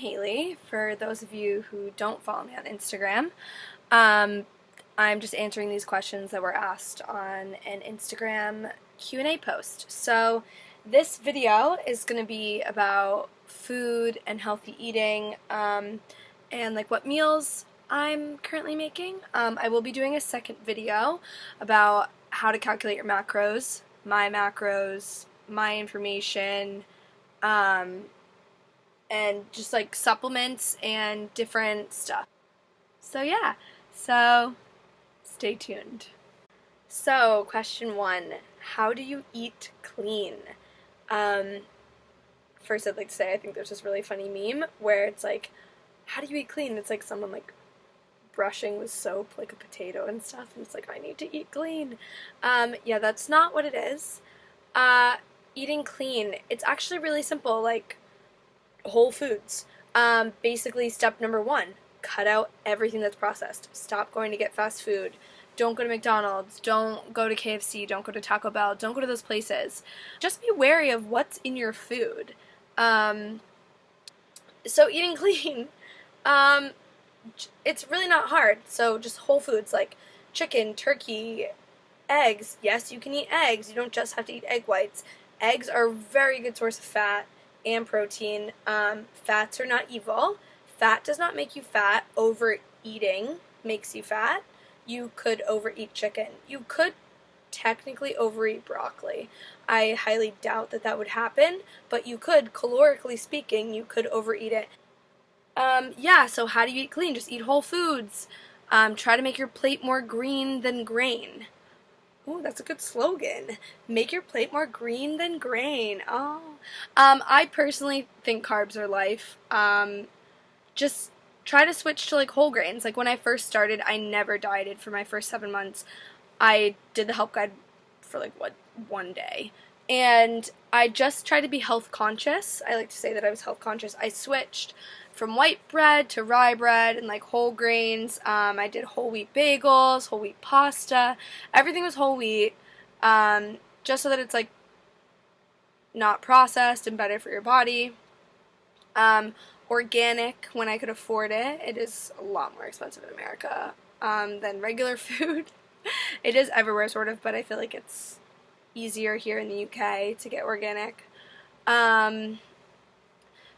Haley, for those of you who don't follow me on Instagram. I'm just answering these questions that were asked on an Instagram Q&A post. So this video is going to be about food and healthy eating, and like what meals I'm currently making. I will be doing a second video about how to calculate your macros, my information, and just like supplements and different stuff. So yeah, so stay tuned. So question 1, how do you eat clean? First I'd like to say I think there's this really funny meme where it's like, how do you eat clean? It's like someone like brushing with soap like a potato and stuff, and it's like, I need to eat clean. Yeah, that's not what it is. Eating clean, it's actually really simple, like whole foods. Basically step number 1, cut out everything that's processed. Stop going to get fast food. Don't go to McDonald's, don't go to KFC, don't go to Taco Bell, don't go to those places. Just be wary of what's in your food. So eating clean, it's really not hard. So just whole foods like chicken, turkey, eggs. Yes, you can eat eggs. You don't just have to eat egg whites. Eggs are a very good source of fat and protein. Fats are not evil. Fat does not make you fat. Overeating makes you fat. You could overeat chicken. You could technically overeat broccoli. I highly doubt that that would happen, but you could, calorically speaking, you could overeat it. Yeah, so how do you eat clean? Just eat whole foods. Try to make your plate more green than grain. Ooh, that's a good slogan. Make your plate more green than grain. Oh. I personally think carbs are life. Just try to switch to like whole grains. Like when I first started, I never dieted for my first 7 months. I did the help guide for like one day. And I just tried to be health conscious. I like to say that I was health conscious. I switched from white bread to rye bread and like whole grains. I did whole wheat bagels, whole wheat pasta. Everything was whole wheat, just so that it's like not processed and better for your body. Organic when I could afford it. It is a lot more expensive in America than regular food. It is everywhere sort of, but I feel like it's easier here in the UK to get organic.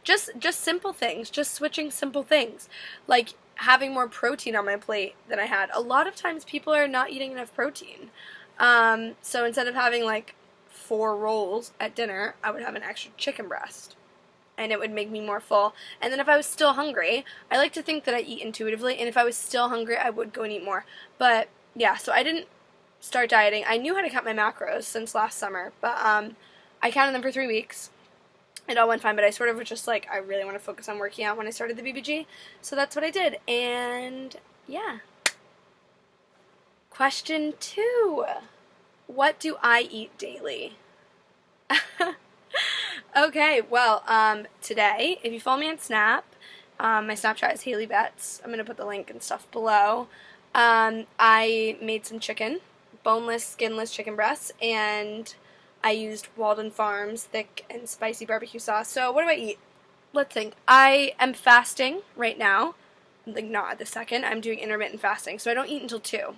Just simple things, just switching simple things, like having more protein on my plate than I had. A lot of times people are not eating enough protein. So instead of having like 4 rolls at dinner, I would have an extra chicken breast, and it would make me more full. And then if I was still hungry, I like to think that I eat intuitively, and if I was still hungry, I would go and eat more. But yeah, so I didn't start dieting. I knew how to count my macros since last summer, but I counted them for 3 weeks. It all went fine, but I sort of was just like, I really want to focus on working out when I started the BBG, so that's what I did, and yeah. Question 2, what do I eat daily? Okay, well, today, if you follow me on Snap, my Snapchat is Haley Betts. I'm going to put the link and stuff below. I made some chicken, boneless, skinless chicken breasts, and I used Walden Farms thick and spicy barbecue sauce. So what do I eat? Let's think. I am fasting right now. Like, not at the second. I'm doing intermittent fasting, so I don't eat until 2.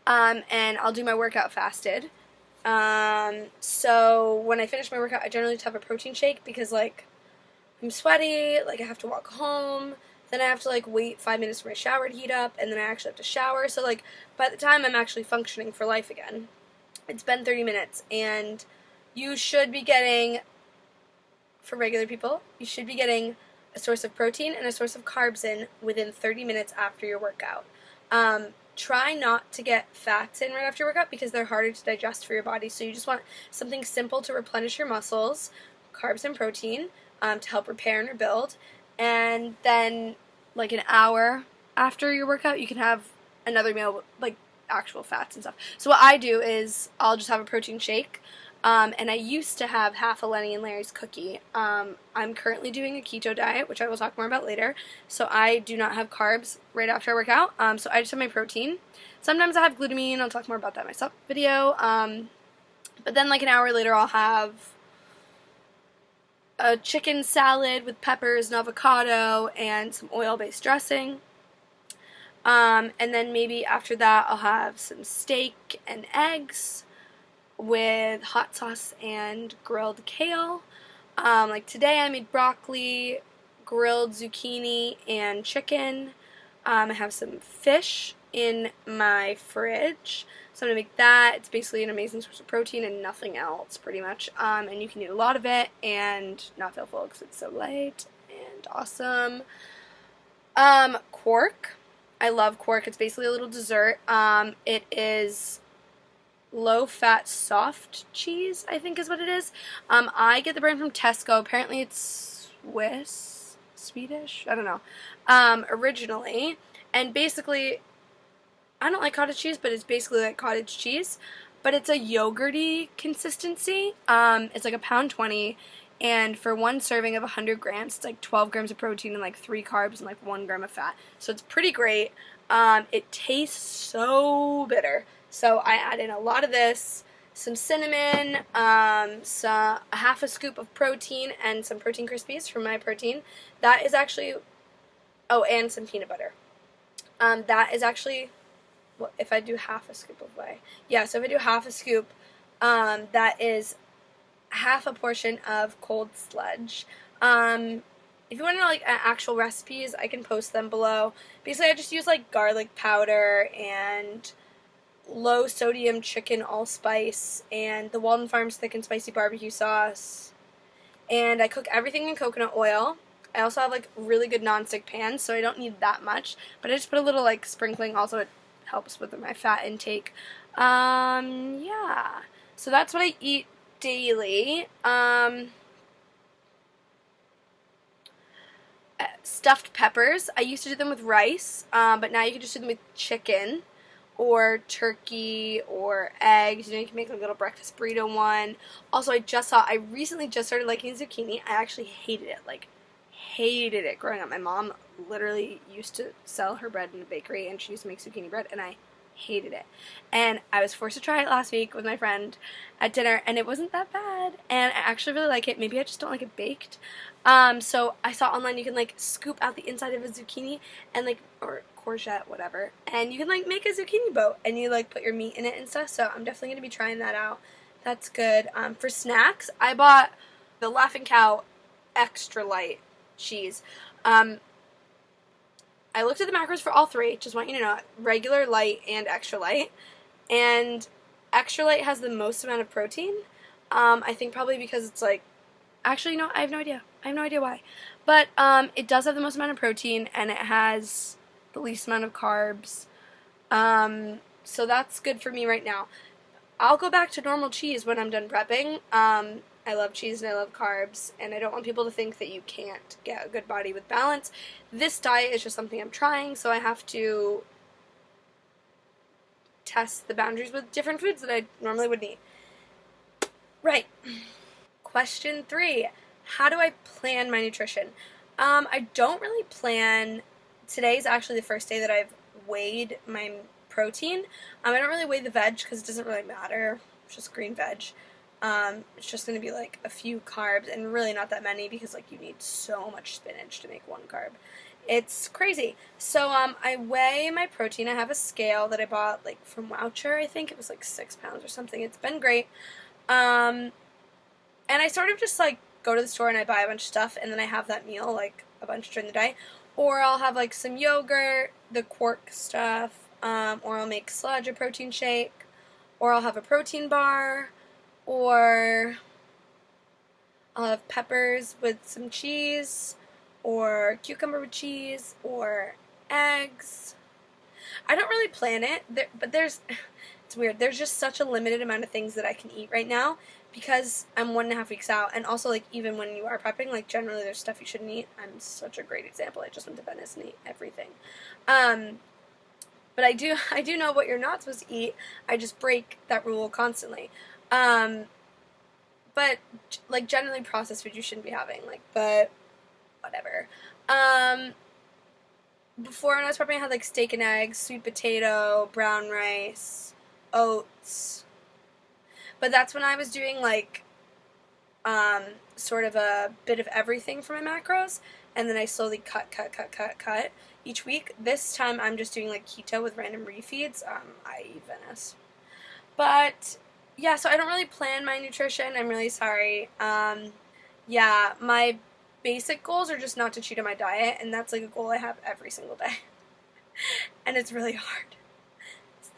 And I'll do my workout fasted. So when I finish my workout, I generally just have a protein shake because, like, I'm sweaty, like, I have to walk home, then I have to, like, wait 5 minutes for my shower to heat up, and then I actually have to shower, so, like, by the time I'm actually functioning for life again, it's been 30 minutes, and you should be getting, for regular people, you should be getting a source of protein and a source of carbs in within 30 minutes after your workout. Try not to get fats in right after your workout because they're harder to digest for your body. So you just want something simple to replenish your muscles, carbs and protein, to help repair and rebuild. And then like an hour after your workout, you can have another meal with like actual fats and stuff. So what I do is I'll just have a protein shake. And I used to have half a Lenny and Larry's cookie. I'm currently doing a keto diet, which I will talk more about later. So I do not have carbs right after I work out. So I just have my protein. Sometimes I have glutamine. I'll talk more about that in my sup video. But then like an hour later I'll have a chicken salad with peppers and avocado and some oil-based dressing. And then maybe after that I'll have some steak and eggs with hot sauce and grilled kale. Like today I made broccoli, grilled zucchini, and chicken. I have some fish in my fridge, so I'm going to make that. It's basically an amazing source of protein and nothing else, pretty much. And you can eat a lot of it and not feel full because it's so light and awesome. Quark. I love quark. It's basically a little dessert. It is low-fat soft cheese, I think is what it is. I get the brand from Tesco. Apparently it's Swedish? I don't know. Originally. And basically, I don't like cottage cheese, but it's basically like cottage cheese. But it's a yogurty consistency. It's like £1.20. And for one serving of 100 grams, it's like 12 grams of protein and like 3 carbs and like 1 gram of fat. So it's pretty great. It tastes so bitter. So I add in a lot of this, some cinnamon, a half a scoop of protein, and some protein Krispies for my protein. That is actually, oh, and some peanut butter. That is actually, well, if I do half a scoop of whey. Yeah, so if I do half a scoop, that is half a portion of cold sludge. If you want to know like actual recipes, I can post them below. Basically, I just use like garlic powder and low sodium chicken allspice and the Walden Farms thick and spicy barbecue sauce. And I cook everything in coconut oil. I also have like really good nonstick pans, so I don't need that much. But I just put a little like sprinkling. Also, it helps with my fat intake. Yeah. So that's what I eat daily. Stuffed peppers. I used to do them with rice, but now you can just do them with chicken or turkey or eggs. You know, you can make a little breakfast burrito one. Also, I recently just started liking zucchini. I actually hated it, hated it growing up. My mom literally used to sell her bread in a bakery, and she used to make zucchini bread, and I hated it. And I was forced to try it last week with my friend at dinner, and it wasn't that bad. And I actually really like it. Maybe I just don't like it baked. So I saw online you can like scoop out the inside of a zucchini and like, or courgette, whatever, and you can like make a zucchini boat and you like put your meat in it and stuff. So I'm definitely going to be trying that out. That's good. For snacks, I bought the Laughing Cow extra light cheese. I looked at the macros for all three, just want you to know, regular, light, and extra light. And extra light has the most amount of protein. I think probably because it's like, actually, no, I have no idea. I have no idea why. But it does have the most amount of protein, and it has the least amount of carbs. So that's good for me right now. I'll go back to normal cheese when I'm done prepping. I love cheese and I love carbs, and I don't want people to think that you can't get a good body with balance. This diet is just something I'm trying, so I have to test the boundaries with different foods that I normally wouldn't eat. Right. Question 3. How do I plan my nutrition? I don't really plan. Today's actually the first day that I've weighed my protein. I don't really weigh the veg because it doesn't really matter. It's just green veg. It's just going to be like a few carbs and really not that many because like you need so much spinach to make 1 carb. It's crazy. So I weigh my protein. I have a scale that I bought like from Woucher. I think it was like 6 pounds or something. It's been great. And I sort of just like go to the store and I buy a bunch of stuff and then I have that meal like a bunch during the day. Or I'll have like some yogurt, the Quark stuff, or I'll make sludge, a protein shake, or I'll have a protein bar, or I'll have peppers with some cheese, or cucumber with cheese, or eggs. I don't really plan it, but it's weird. There's just such a limited amount of things that I can eat right now because I'm 1.5 weeks out, and also like even when you are prepping, like generally there's stuff you shouldn't eat. I'm such a great example. I just went to Venice and ate everything. But I do know what you're not supposed to eat. I just break that rule constantly. But like generally processed food you shouldn't be having. But whatever. Before when I was prepping, I had like steak and eggs, sweet potato, brown rice, oats. But that's when I was doing like sort of a bit of everything for my macros, and then I slowly cut each week. This time I'm just doing like keto with random refeeds. I eat Venice. But yeah, so I don't really plan my nutrition. I'm really sorry. Yeah, my basic goals are just not to cheat on my diet, and that's like a goal I have every single day. And it's really hard.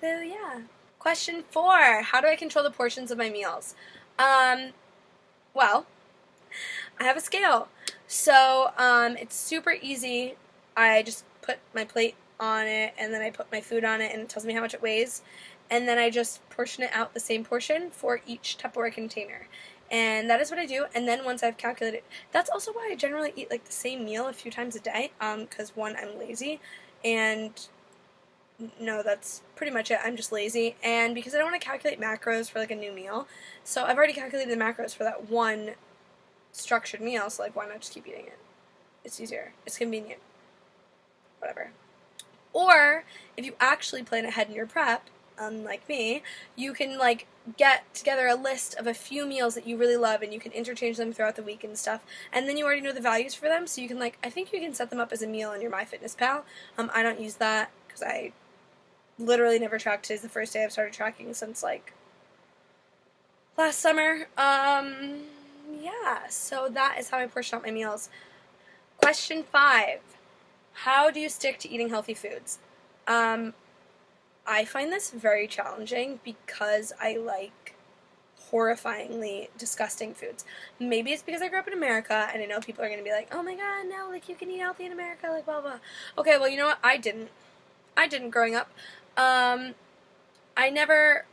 So yeah. Question 4. How do I control the portions of my meals? Well, I have a scale. So, it's super easy. I just put my plate on it, and then I put my food on it, and it tells me how much it weighs. And then I just portion it out the same portion for each Tupperware container. And that is what I do. And then once I've calculated, that's also why I generally eat like the same meal a few times a day. Because one, I'm lazy, and no, that's pretty much it. I'm just lazy, and because I don't want to calculate macros for like a new meal, so I've already calculated the macros for that one structured meal, so like why not just keep eating it? It's easier. It's convenient. Whatever. Or if you actually plan ahead in your prep, unlike me, you can like get together a list of a few meals that you really love, and you can interchange them throughout the week and stuff, and then you already know the values for them, so you can like, I think you can set them up as a meal in your MyFitnessPal. I don't use that because I literally never tracked. Today's the first day I've started tracking since like last summer. Yeah, so that is how I portion out my meals. Question 5. How do you stick to eating healthy foods? I find this very challenging because I like horrifyingly disgusting foods. Maybe it's because I grew up in America, and I know people are going to be like, oh my god, no, like you can eat healthy in America, like blah blah. Okay, well, you know what? I didn't growing up. I never,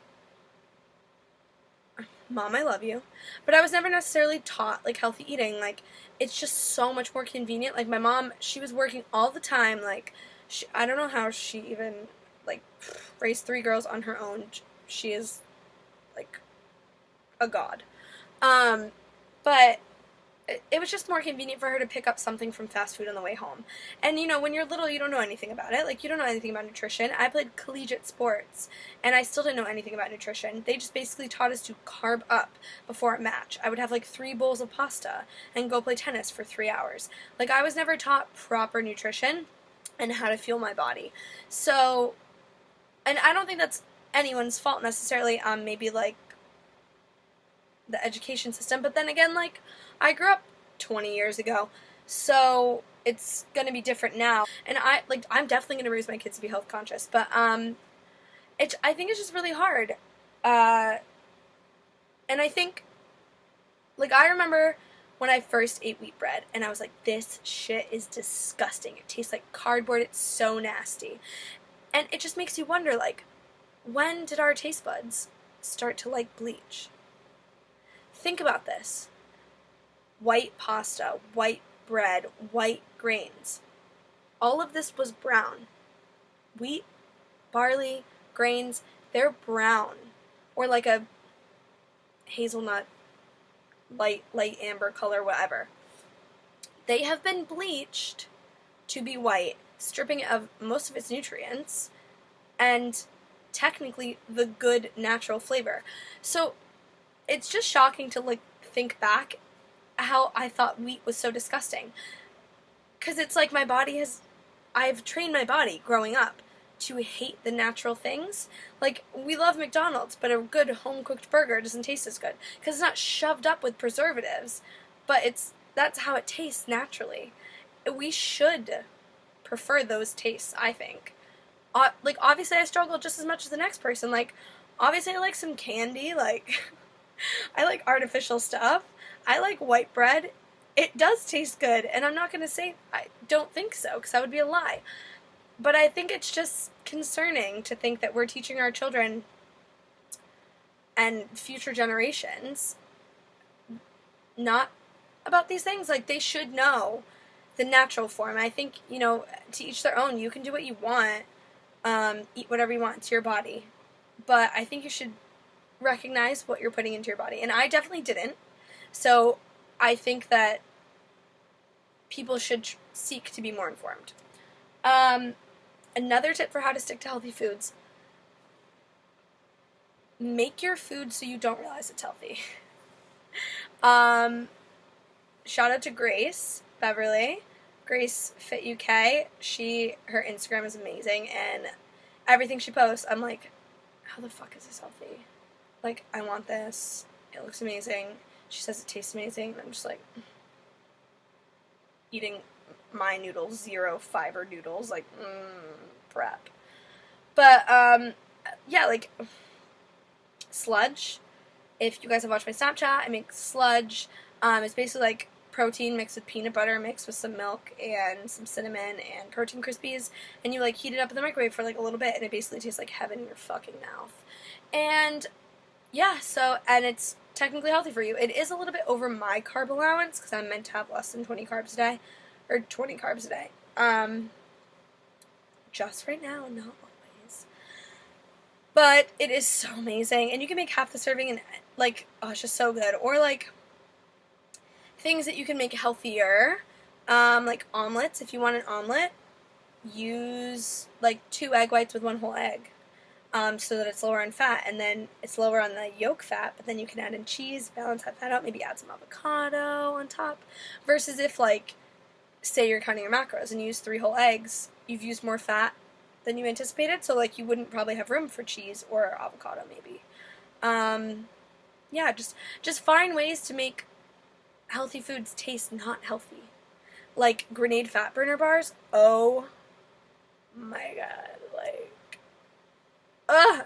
Mom, I love you, but I was never necessarily taught like healthy eating. Like, it's just so much more convenient. Like, my mom, she was working all the time. Like, I don't know how she even like raised 3 girls on her own. She is like a god. But it was just more convenient for her to pick up something from fast food on the way home. And you know, when you're little, you don't know anything about it. Like, you don't know anything about nutrition. I played collegiate sports, and I still didn't know anything about nutrition. They just basically taught us to carb up before a match. I would have like 3 bowls of pasta and go play tennis for 3 hours. Like, I was never taught proper nutrition and how to fuel my body. So, and I don't think that's anyone's fault necessarily. Maybe like the education system, but then again, like, I grew up 20 years ago, so it's gonna be different now, and I'm definitely gonna raise my kids to be health conscious, but I think it's just really hard, and I think, like, I remember when I first ate wheat bread, and I was like, this shit is disgusting, it tastes like cardboard, it's so nasty, and it just makes you wonder, like, when did our taste buds start to like bleach? Think about this. White pasta, white bread, white grains. All of this was brown. Wheat, barley, grains, they're brown. Or like a hazelnut, light amber color, whatever. They have been bleached to be white, stripping it of most of its nutrients, and technically the good natural flavor. So it's just shocking to like think back how I thought wheat was so disgusting. Because it's like I've trained my body growing up to hate the natural things. Like, we love McDonald's, but a good home-cooked burger doesn't taste as good. Because it's not shoved up with preservatives, but that's how it tastes naturally. We should prefer those tastes, I think. Like, obviously I struggle just as much as the next person. Like, obviously I like some candy, like... I like artificial stuff. I like white bread. It does taste good, and I'm not going to say I don't think so, because that would be a lie. But I think it's just concerning to think that we're teaching our children and future generations not about these things. Like, they should know the natural form. I think, you know, to each their own. You can do what you want, eat whatever you want. It's your body. But I think you should recognize what you're putting into your body. And I definitely didn't. So I think that people should seek to be more informed. Another tip for how to stick to healthy foods: make your food so you don't realize it's healthy. Shout out to Grace Beverly, Grace Fit UK. Her Instagram is amazing, and everything she posts, I'm like, how the fuck is this healthy? Like, I want this. It looks amazing. She says it tastes amazing, and I'm just like, eating my noodles, 0 fiber noodles, like, prep. But, yeah, like, sludge. If you guys have watched my Snapchat, I make sludge. It's basically like protein mixed with peanut butter, mixed with some milk and some cinnamon and protein Krispies, and you like heat it up in the microwave for like a little bit, and it basically tastes like heaven in your fucking mouth. And yeah, and it's technically healthy for you. It is a little bit over my carb allowance because I'm meant to have less than 20 carbs a day, or 20 carbs a day. Just right now, not always. But it is so amazing, and you can make half the serving, and like, oh, it's just so good. Or like things that you can make healthier, like omelets. If you want an omelet, use like 2 egg whites with 1 whole egg, so that it's lower in fat, and then it's lower on the yolk fat, but then you can add in cheese, balance that fat out, maybe add some avocado on top, versus if like, say you're counting your macros and you use 3 whole eggs, you've used more fat than you anticipated, so like you wouldn't probably have room for cheese or avocado maybe. Yeah, just find ways to make healthy foods taste not healthy. Like Grenade fat burner bars. Oh my god, like, ugh.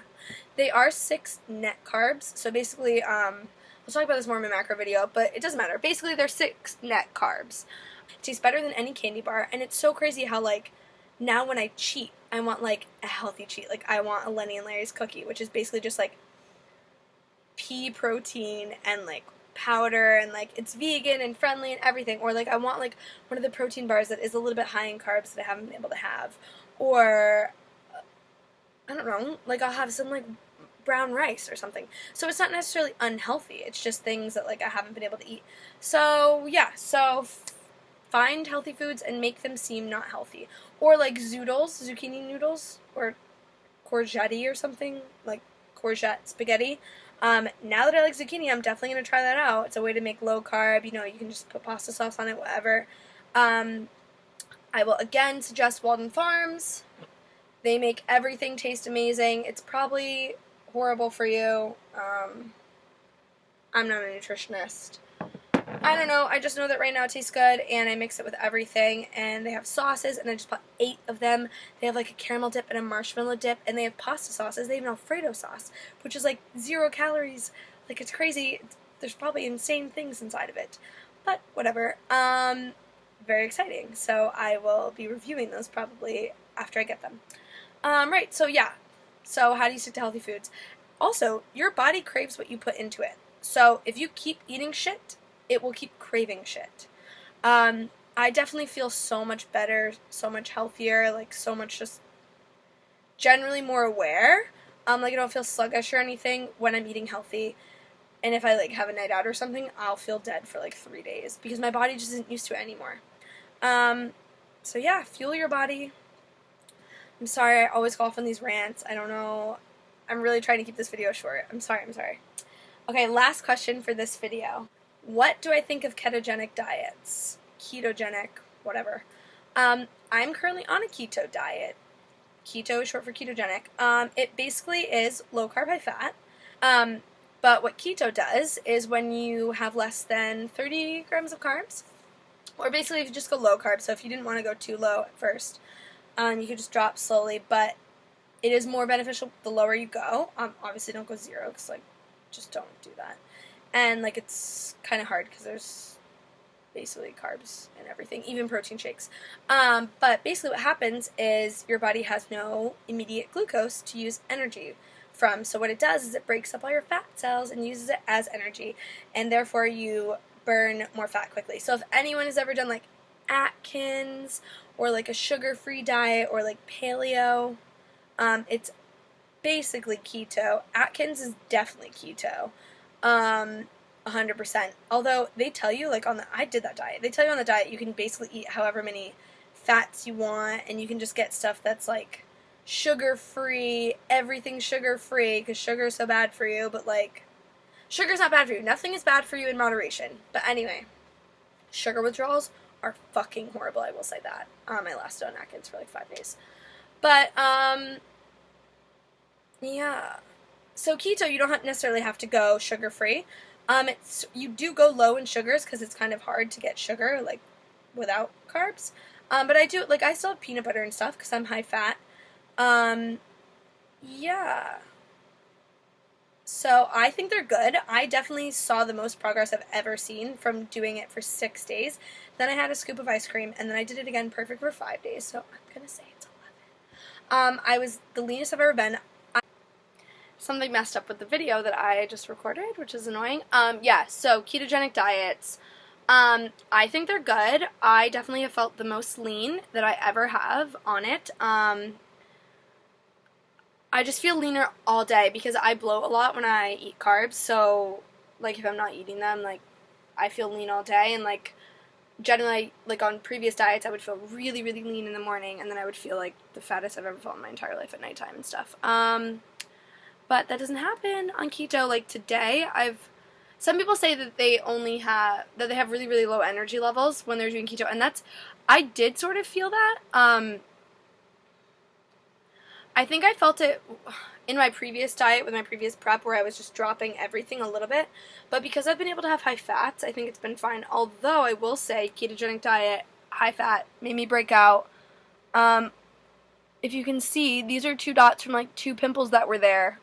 They are 6 net carbs, so basically, we'll talk about this more in my macro video, but it doesn't matter. Basically, they're 6 net carbs. It tastes better than any candy bar, and it's so crazy how, like, now when I cheat, I want, like, a healthy cheat. Like, I want a Lenny and Larry's cookie, which is basically just, like, pea protein and, like, powder, and, like, it's vegan and friendly and everything. Or, like, I want, like, one of the protein bars that is a little bit high in carbs that I haven't been able to have. Or, I don't know, like, I'll have some, like, brown rice or something. So it's not necessarily unhealthy. It's just things that, like, I haven't been able to eat. So, yeah, find healthy foods and make them seem not healthy. Or like zoodles, zucchini noodles, or courgette or something, like courgette spaghetti. Now that I like zucchini, I'm definitely going to try that out. It's a way to make low carb, you know, you can just put pasta sauce on it, whatever. I will again suggest Walden Farms. They make everything taste amazing. It's probably horrible for you. I'm not a nutritionist. I don't know, I just know that right now it tastes good, and I mix it with everything, and they have sauces, and I just bought 8 of them. They have like a caramel dip and a marshmallow dip, and they have pasta sauces. They have an Alfredo sauce, which is like 0 calories. Like, it's crazy. There's probably insane things inside of it, but whatever. Very exciting, so I will be reviewing those probably after I get them. Right, so yeah, so how do you stick to healthy foods? Also, your body craves what you put into it, so if you keep eating shit, it will keep craving shit. I definitely feel so much better, so much healthier, like so much just generally more aware. Like, I don't feel sluggish or anything when I'm eating healthy. And if I like have a night out or something, I'll feel dead for like 3 days because my body just isn't used to it anymore. So yeah, fuel your body. I'm sorry, I always go off on these rants. I don't know. I'm really trying to keep this video short. I'm sorry. Okay, last question for this video. What do I think of ketogenic diets? Ketogenic, whatever. I'm currently on a keto diet. Keto is short for ketogenic. It basically is low carb, high fat. But what keto does is when you have less than 30 grams of carbs, or basically if you just go low carb, so if you didn't want to go too low at first, you could just drop slowly, but it is more beneficial the lower you go. Obviously don't go 0, because, like, just don't do that. And, like, it's kind of hard because there's basically carbs and everything, even protein shakes. But basically what happens is your body has no immediate glucose to use energy from. So what it does is it breaks up all your fat cells and uses it as energy. And therefore you burn more fat quickly. So if anyone has ever done, like, Atkins or, like, a sugar-free diet or, like, paleo, it's basically keto. Atkins is definitely keto. 100%. Although they tell you, like, I did that diet. They tell you on the diet you can basically eat however many fats you want, and you can just get stuff that's, like, sugar-free, everything sugar-free, because sugar is so bad for you, but, like, Sugar's not bad for you. Nothing is bad for you in moderation. But anyway, sugar withdrawals are fucking horrible, I will say that. I lasted on Atkins for like 5 days. But, yeah. So keto, you don't necessarily have to go sugar-free. You do go low in sugars because it's kind of hard to get sugar, like, without carbs. But I do, like, I still have peanut butter and stuff because I'm high fat. Yeah. So I think they're good. I definitely saw the most progress I've ever seen from doing it for 6 days. Then I had a scoop of ice cream, and then I did it again perfect for 5 days, so I'm going to say it's 11. I was the leanest I've ever been. Something messed up with the video that I just recorded, which is annoying. Yeah, so ketogenic diets. I think they're good. I definitely have felt the most lean that I ever have on it. I just feel leaner all day because I bloat a lot when I eat carbs, so, like, if I'm not eating them, like, I feel lean all day, and, like, generally, like, on previous diets, I would feel really, really lean in the morning, and then I would feel, like, the fattest I've ever felt in my entire life at nighttime and stuff. But that doesn't happen on keto. Like, today, some people say that they have really, really low energy levels when they're doing keto, and I did sort of feel that. I think I felt it in my previous diet with my previous prep where I was just dropping everything a little bit. But because I've been able to have high fats, I think it's been fine. Although I will say ketogenic diet, high fat, made me break out. If you can see, these are 2 dots from like 2 pimples that were there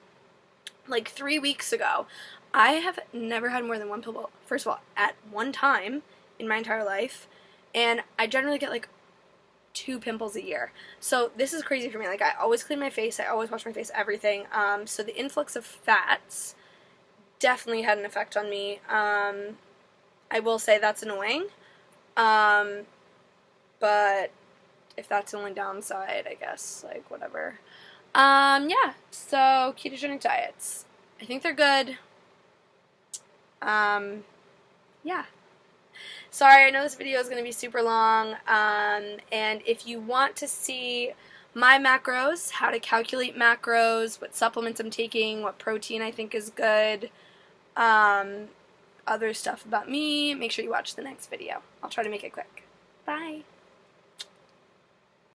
like 3 weeks ago. I have never had more than 1 pimple, first of all, at one time in my entire life. And I generally get like 2 pimples a year. So this is crazy for me. Like, I always clean my face, I always wash my face, everything. So the influx of fats definitely had an effect on me. I will say that's annoying. But if that's the only downside, I guess, like, whatever. Yeah, so ketogenic diets. I think they're good. Yeah. Sorry, I know this video is going to be super long, and if you want to see my macros, how to calculate macros, what supplements I'm taking, what protein I think is good, other stuff about me, make sure you watch the next video. I'll try to make it quick. Bye!